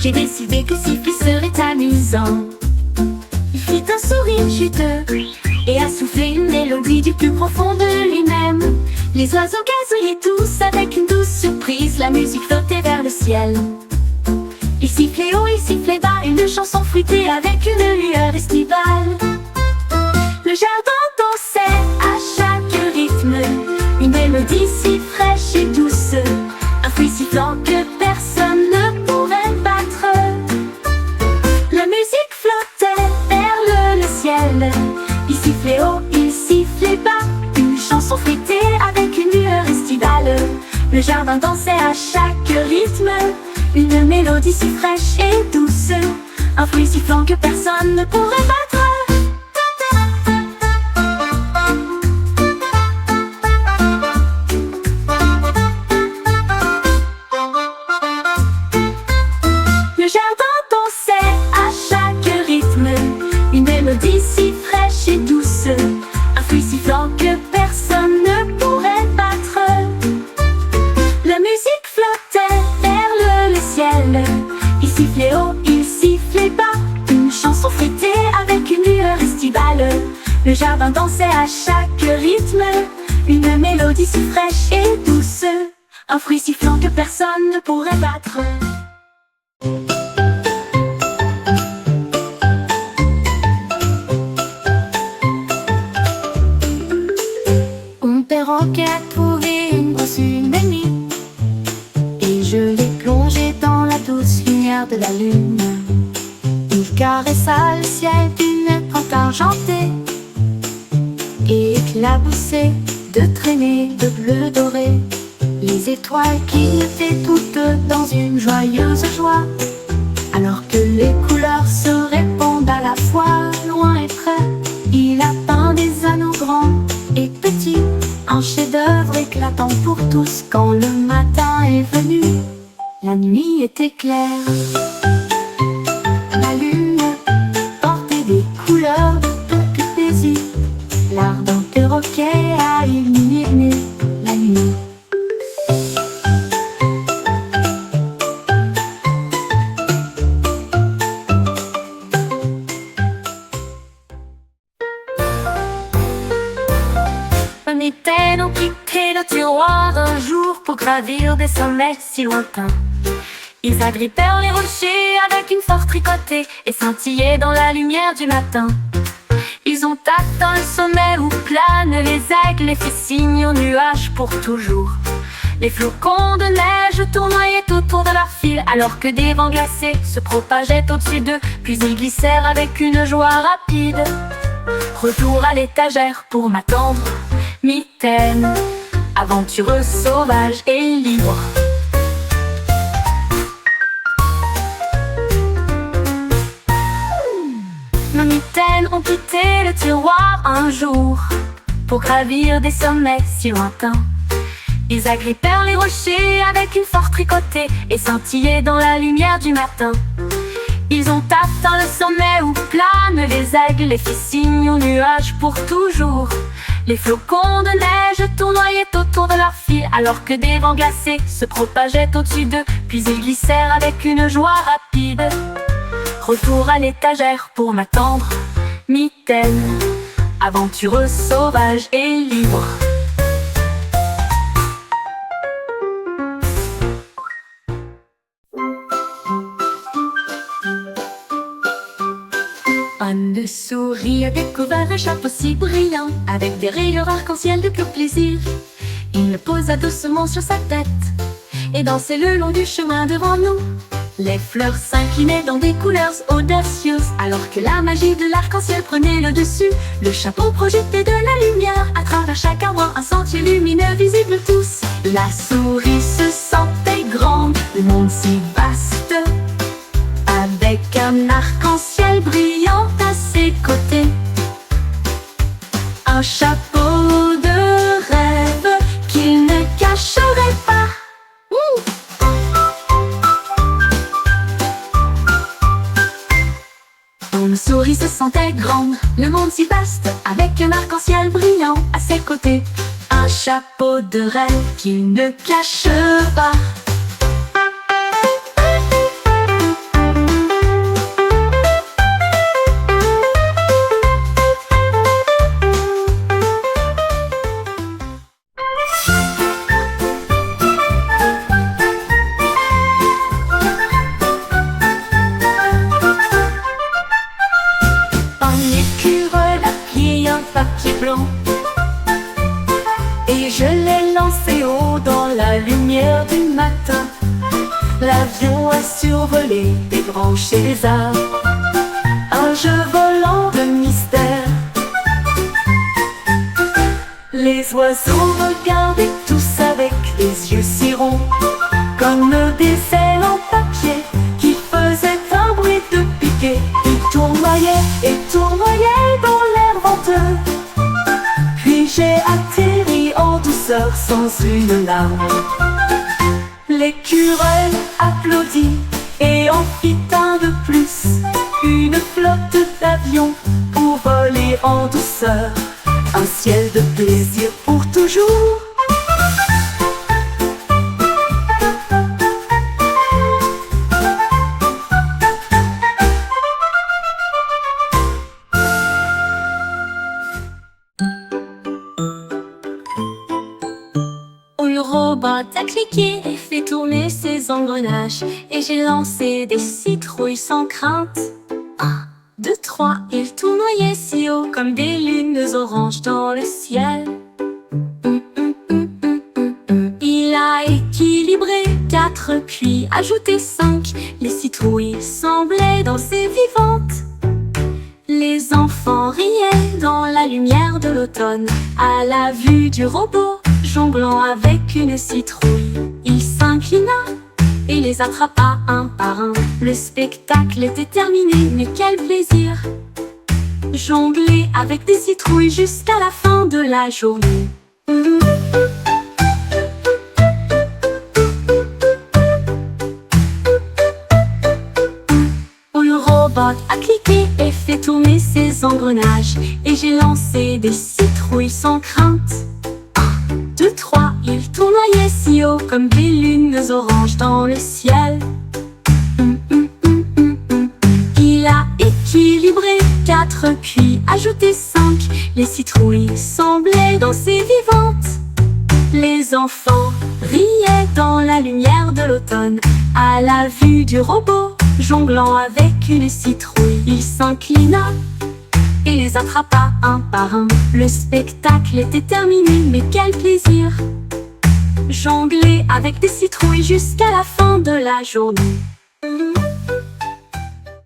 j'ai décidé que siffler serait amusant. Il fit un sourire juteux et a soufflé une mélodie du plus profond de lui-même. Les oiseaux gazouillaient tous avec une douce surprise, la musique flottait vers le ciel. Il sifflait haut, il sifflait bas, une chanson fruitée avec une lueur estivale. Le jardin dansait à chaque rythme, une mélodie si fraîche et douce, un fruit sifflant que personne ne pourrait battre. La musique flottait vers le ciel, il sifflait haut, il sifflait bas, une chanson fruitée avec une lueur estivale. Le jardin dansait à chaque rythme, une mélodie si fraîche et douce, un fruit sifflant que personne ne pourrait battre. Le jardin dansait à chaque rythme, une mélodie si fraîche et douce, un fruit sifflant que personne ne pourrait battre. La musique flottait vers le ciel, il sifflait haut, il sifflait bas, une chanson fruitée avec une lueur estivale. Le jardin dansait à chaque rythme, une mélodie si fraîche et douce, un fruit sifflant que personne ne pourrait battre. Mon perroquet a trouvé une brosse, une amie, et je l'ai plongé dans la douce lumière de la lune. Il caressa le ciel d'une pente argentée et éclaboussé de traînées de bleu doré. Les étoiles clignotaient toutes dans une joyeuse joie, alors que les couleurs se répondent à la fois, loin et près. Il a peint des anneaux grands et petits, un chef-d'œuvre éclatant pour tous. Quand le matin est venu, la nuit était claire. La lune portait des couleurs de toute plaisir. L'ardent perroquet a illuminé la nuit. Un mitaine ont quitté le tiroir un jour pour gravir des sommets si lointains. Ils agrippèrent les rochers avec une force tricotée et scintillaient dans la lumière du matin. Ils ont atteint le sommet où planent les aigles, les fit signe aux nuages pour toujours. Les flocons de neige tournoyaient autour de leur fil, alors que des vents glacés se propageaient au-dessus d'eux. Puis ils glissèrent avec une joie rapide. Retour à l'étagère pour m'attendre, mitaine, aventureuse, sauvage et libre. Nos mitaines ont quitté le tiroir un jour pour gravir des sommets si lointains. Ils agrippèrent les rochers avec une force tricotée et scintillaient dans la lumière du matin. Ils ont atteint le sommet où planent les aigles, les fit signe aux nuages pour toujours. Les flocons de neige tournoyaient autour de leur fil, alors que des vents glacés se propageaient au-dessus d'eux. Puis ils glissèrent avec une joie rapide. Retour à l'étagère pour m'attendre, mitaine, aventureuse, sauvage et libre. Anne souris a découvert un chapeau si brillant, avec des rayures arc-en-ciel de pur plaisir. Il le posa doucement sur sa tête et dansait le long du chemin devant nous. Les fleurs s'inclinaient dans des couleurs audacieuses, alors que la magie de l'arc-en-ciel prenait le dessus. Le chapeau projetait de la lumière à travers chaque arbre, un sentier lumineux visible tous. La souris se sentait grande, le monde si vaste, avec un arc-en-ciel brillant à ses côtés. Un chapeau de rêve qu'il ne cacherait pas. Une souris se sentait grande, le monde si vaste, avec un arc-en-ciel brillant à ses côtés. Un chapeau de rêve qu'il ne cache pas. et je l'ai lancé haut dans la lumière du matin. L'avion a survolé des branches et des arbres, un jeu volant de mystère. Les oiseaux regardaient tous avec les yeux si ronds, comme des ailes en papier qui faisaient un bruit de piquet. Ils tournoyaient et tournoyaient dans l'air venteux. Puis j'ai atterri en douceur sans une larme. L'écureuil applaudit et en fit un de plus. Une flotte d'avions pour voler en douceur. Un ciel de plaisir pour toujours. Le robot a cliqué et fait tourner ses engrenages, et j'ai lancé des citrouilles sans crainte. 1, 2, 3, ils tournoyaient si haut comme des lunes oranges dans le ciel. Il a équilibré 4 puis ajouté 5. Les citrouilles semblaient danser vivantes. Les enfants riaient dans la lumière de l'automne à la vue du robot jonglant avec une citrouille. Il s'inclina et les attrapa un par un. Le spectacle était terminé, mais quel plaisir! Jongler avec des citrouilles jusqu'à la fin de la journée. Le robot a cliqué et fait tourner ses engrenages, et j'ai lancé des citrouilles sans crainte. 1, 2, 3, ils tournoyaient si haut comme des lunes oranges dans le ciel. Il a équilibré 4 puis ajouté 5. Les citrouilles semblaient danser vivantes. Les enfants riaient dans la lumière de l'automne à la vue du robot jonglant avec une citrouille. Il s'inclina et les attrapa un par un. Le spectacle était terminé, mais quel plaisir! Jongler avec des citrouilles jusqu'à la fin de la journée.